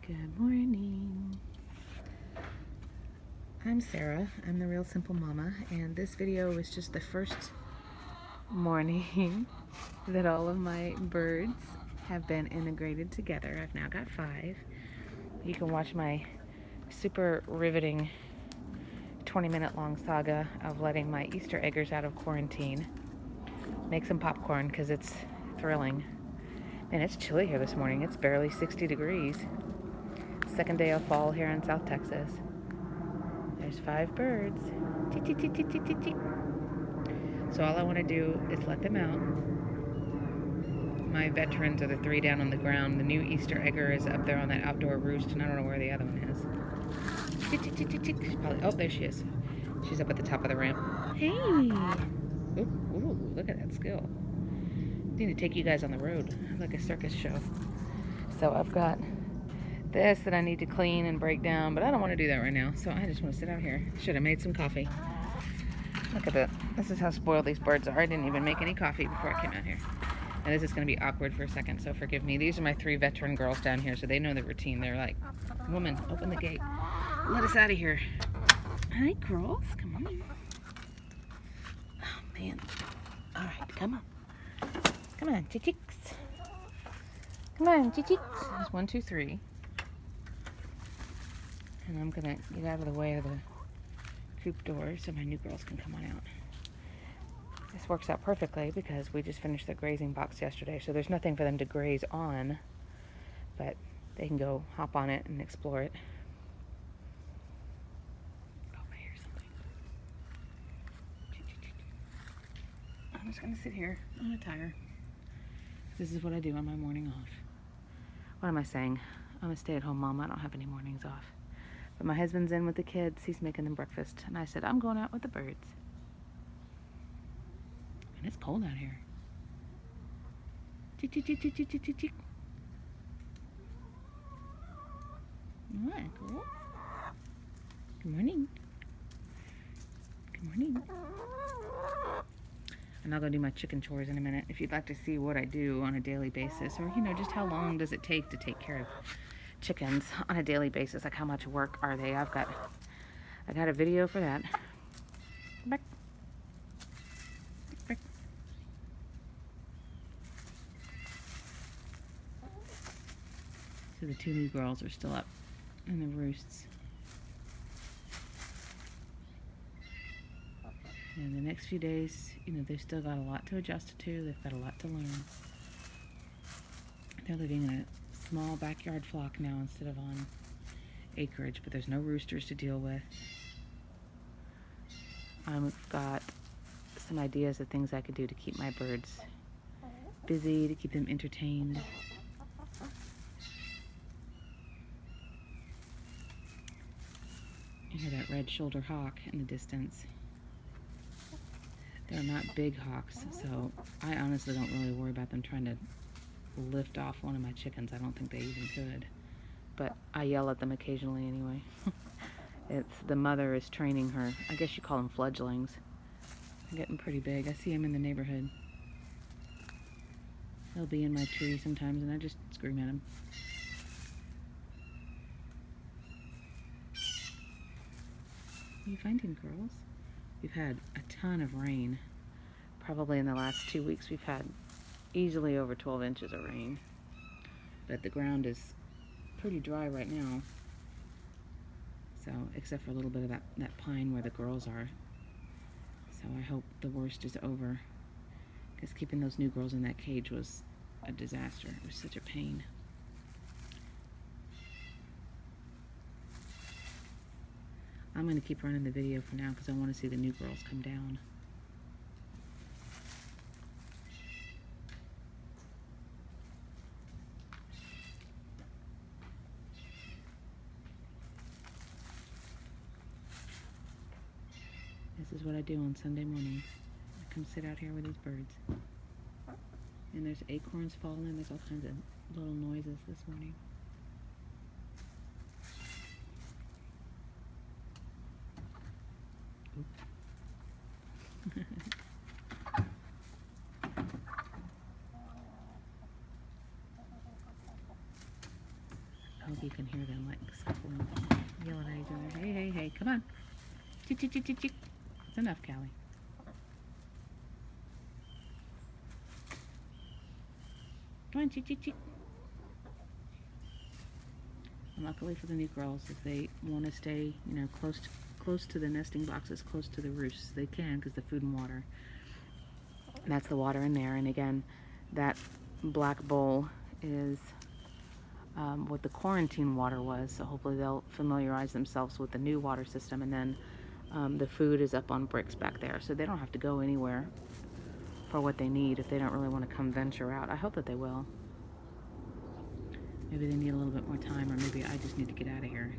Good morning. I'm Sarah. I'm the Real Simple Mama, and this video is just the first morning that all of my birds have been integrated together. I've now got 5. You can watch my super riveting 20-minute long saga of letting my Easter eggers out of quarantine. Make some popcorn because it's thrilling. And it's chilly here this morning. It's barely 60 degrees. Second day of fall here in South Texas. There's 5 birds. So all I want to do is let them out. My veterans are the 3 down on the ground. The new Easter egger is up there on that outdoor roost, and I don't know where the other one is. Probably, oh, there she is. She's up at the top of the ramp. Hey! Ooh, look at that skill. I need to take you guys on the road, like a circus show. So I've got this that I need to clean and break down, but I don't want to do that right now, so I just want to sit out here. Should have made some coffee. Look at that. This is how spoiled these birds are. I didn't even make any coffee before I came out here. And this is going to be awkward for a second, so forgive me. These are my 3 veteran girls down here, so they know the routine. They're like, woman, open the gate. Let us out of here. Hi, girls. Come on. Oh, man. All right, come on. Come on, chichicks. Come on, chichicks. There's 1, 2, 3. And I'm going to get out of the way of the coop door so my new girls can come on out. This works out perfectly because we just finished the grazing box yesterday, so there's nothing for them to graze on, but they can go hop on it and explore it. Oh, I hear something. I'm just going to sit here on a tire. This is what I do on my morning off. What am I saying? I'm a stay-at-home mom. I don't have any mornings off. But my husband's in with the kids. He's making them breakfast. And I said, I'm going out with the birds. And it's cold out here. Chick, chick, chick, chick, chick, chick, chick. What? Cool. Good morning. Good morning. And I'll go do my chicken chores in a minute. If you'd like to see what I do on a daily basis, or, you know, just how long does it take to take care of chickens on a daily basis, like how much work are they? I got a video for that. Back. Back. So the 2 new girls are still up in the roosts. And the next few days, you know, they've still got a lot to adjust to. They've got a lot to learn. They're living in a small backyard flock now instead of on acreage, but there's no roosters to deal with. I've got some ideas of things I could do to keep my birds busy, to keep them entertained. You hear that red-shouldered hawk in the distance. They're not big hawks, so I honestly don't really worry about them trying to lift off one of my chickens. I don't think they even could. But I yell at them occasionally anyway. It's the mother is training her. I guess you call them fledglings. They're getting pretty big. I see them in the neighborhood. They'll be in my tree sometimes, and I just scream at them. What are you finding, girls? We've had a ton of rain. Probably in the last 2 weeks we've had easily over 12 inches of rain. But the ground is pretty dry right now. So, except for a little bit of that pine where the girls are. So I hope the worst is over. Because keeping those new girls in that cage was a disaster. It was such a pain. I'm going to keep running the video for now because I want to see the new girls come down. This is what I do on Sunday morning. I come sit out here with these birds. And there's acorns falling. There's all kinds of little noises this morning. hope you can hear them like scuffling, yelling at each other. Hey, hey, hey, come on. Chick, chick, chick, chick, chick. It's enough, Callie. Come on, chick, chick, chick. And luckily for the new girls, if they want to stay, close to the nesting boxes, close to the roosts, they can, because the food and water. And that's the water in there. And again, that black bowl is what the quarantine water was. So hopefully they'll familiarize themselves with the new water system. And then the food is up on bricks back there, so they don't have to go anywhere for what they need if they don't really want to come venture out. I hope that they will. Maybe they need a little bit more time, or maybe I just need to get out of here.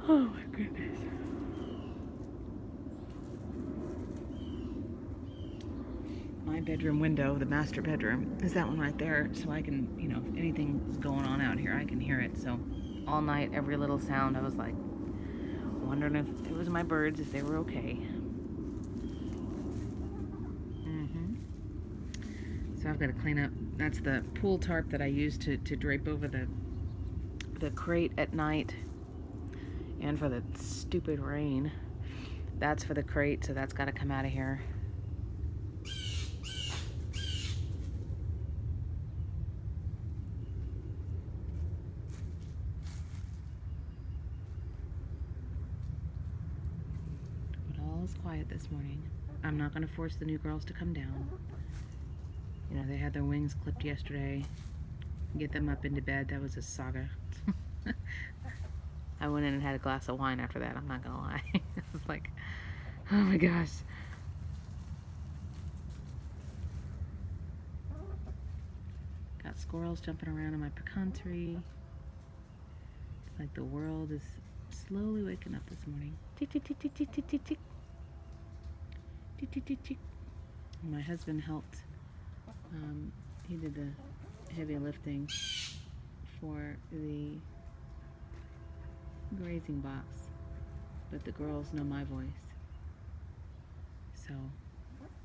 Oh my goodness. My bedroom window, the master bedroom, is that one right there, so I can, if anything's going on out here, I can hear it. So all night, every little sound, I was like wondering if it was my birds, if they were okay. So I've got to clean up. That's the pool tarp that I use to drape over the crate at night, and for the stupid rain. That's for the crate, so that's got to come out of here. But all is quiet this morning. I'm not going to force the new girls to come down. They had their wings clipped yesterday. Get them up into bed, that was a saga. I went in and had a glass of wine after that, I'm not gonna lie. It was like, oh my gosh. Got squirrels jumping around in my pecan tree. It's like the world is slowly waking up this morning. Tick, tick, tick, tick, tick, tick, tick, tick. Tick, tick, tick, tick. My husband helped. He did the heavy lifting for the grazing box, but the girls know my voice. So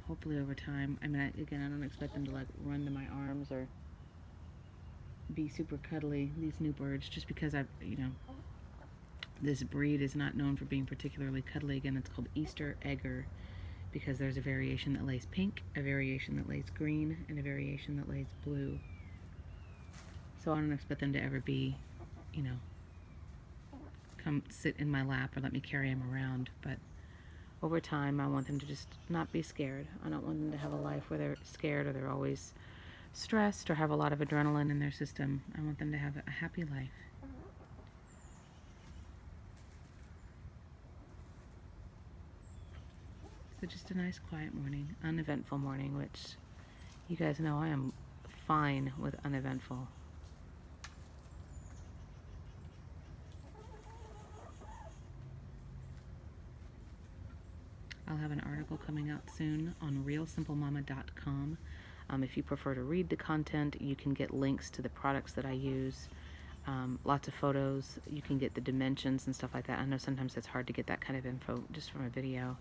hopefully over time, I don't expect them to like run to my arms or be super cuddly, these new birds, just because this breed is not known for being particularly cuddly. Again, it's called Easter Egger, because there's a variation that lays pink, a variation that lays green, and a variation that lays blue. So I don't expect them to ever be, come sit in my lap or let me carry them around. But over time, I want them to just not be scared. I don't want them to have a life where they're scared or they're always stressed or have a lot of adrenaline in their system. I want them to have a happy life. So just a nice quiet morning, uneventful morning, which you guys know I am fine with uneventful. I'll have an article coming out soon on realsimplemama.com. If you prefer to read the content, you can get links to the products that I use, lots of photos. You can get the dimensions and stuff like that. I know sometimes it's hard to get that kind of info just from a video.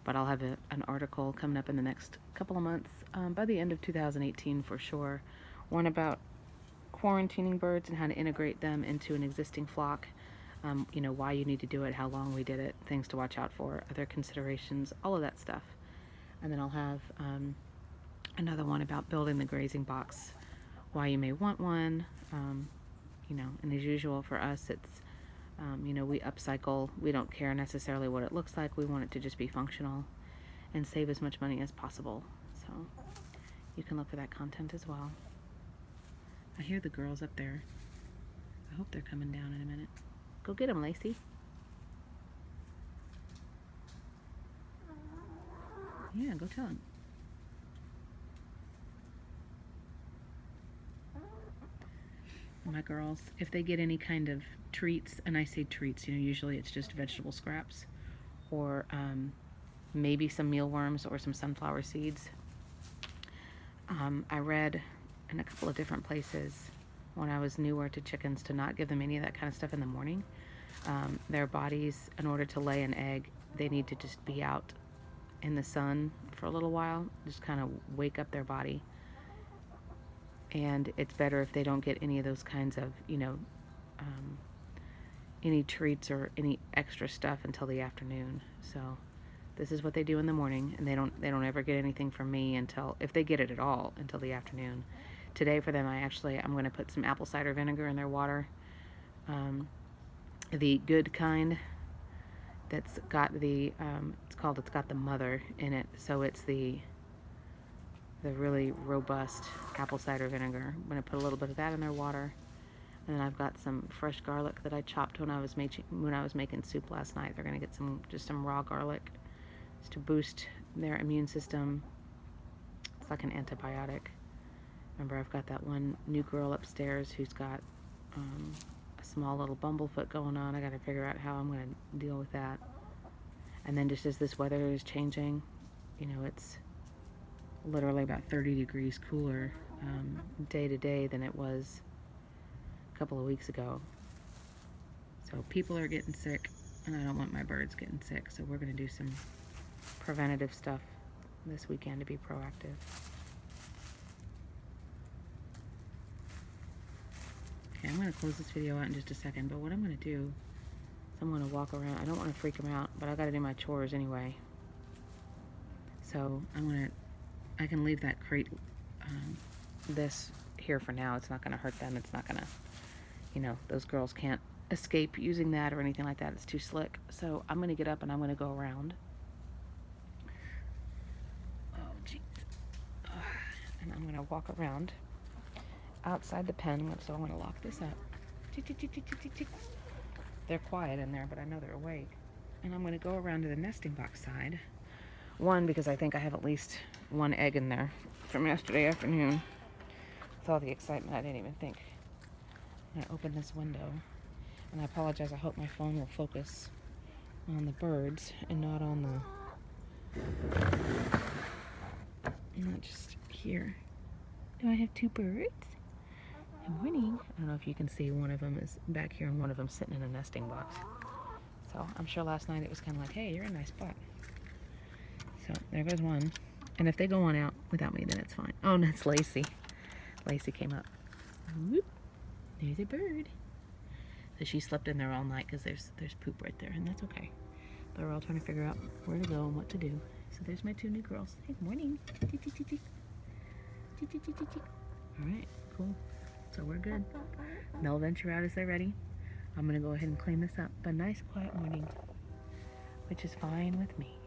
But I'll have an article coming up in the next couple of months, by the end of 2018 for sure. One about quarantining birds and how to integrate them into an existing flock. Why you need to do it, how long we did it, things to watch out for, other considerations, all of that stuff. And then I'll have another one about building the grazing box, why you may want one. And as usual for us, it's we upcycle. We don't care necessarily what it looks like. We want it to just be functional and save as much money as possible. So you can look for that content as well. I hear the girls up there. I hope they're coming down in a minute. Go get them, Lacey. Yeah, go tell them. My girls, if they get any kind of treats, and I say treats, usually it's just vegetable scraps or maybe some mealworms or some sunflower seeds. I read in a couple of different places when I was newer to chickens to not give them any of that kind of stuff in the morning. Their bodies, in order to lay an egg, they need to just be out in the sun for a little while, just kind of wake up their body. and it's better if they don't get any of those kinds of, any treats or any extra stuff until the afternoon. So this is what they do in the morning, and they don't ever get anything from me until, if they get it at all, until the afternoon. Today for them, I'm going to put some apple cider vinegar in their water, the good kind. That's got the it's got the mother in it, so it's the really robust apple cider vinegar. I'm going to put a little bit of that in their water. And then I've got some fresh garlic that I chopped when I was making soup last night. They're going to get some raw garlic just to boost their immune system. It's like an antibiotic. Remember, I've got that one new girl upstairs who's got a small little bumblefoot going on. I got to figure out how I'm going to deal with that. And then just as this weather is changing, it's literally about 30 degrees cooler day to day than it was a couple of weeks ago. So people are getting sick, and I don't want my birds getting sick. So we're going to do some preventative stuff this weekend to be proactive. Okay, I'm going to close this video out in just a second, but what I'm going to do is I'm going to walk around. I don't want to freak them out, but I got to do my chores anyway. So I can leave that crate, this here for now. It's not going to hurt them. It's not going to, those girls can't escape using that or anything like that. It's too slick. So I'm going to get up and I'm going to go around. Oh, geez. And I'm going to walk around outside the pen, so I'm going to lock this up. They're quiet in there, but I know they're awake. And I'm going to go around to the nesting box side. One, because I think I have at least one egg in there from yesterday afternoon. With all the excitement, I didn't even think. I'm going to open this window. And I apologize, I hope my phone will focus on the birds and not on not just here. Do I have two birds? Good morning. I don't know if you can see, one of them is back here and one of them sitting in a nesting box. So I'm sure last night it was kind of like, hey, you're in a nice spot. So there goes one. And if they go on out without me, then it's fine. Oh, and that's Lacey. Lacey came up. Whoop. There's a bird. So she slept in there all night because there's poop right there, and that's okay. But we're all trying to figure out where to go and what to do. So there's my two new girls. Hey, good morning. All right, cool. So we're good. They'll venture out as they're ready. I'm going to go ahead and clean this up. A nice, quiet morning, which is fine with me.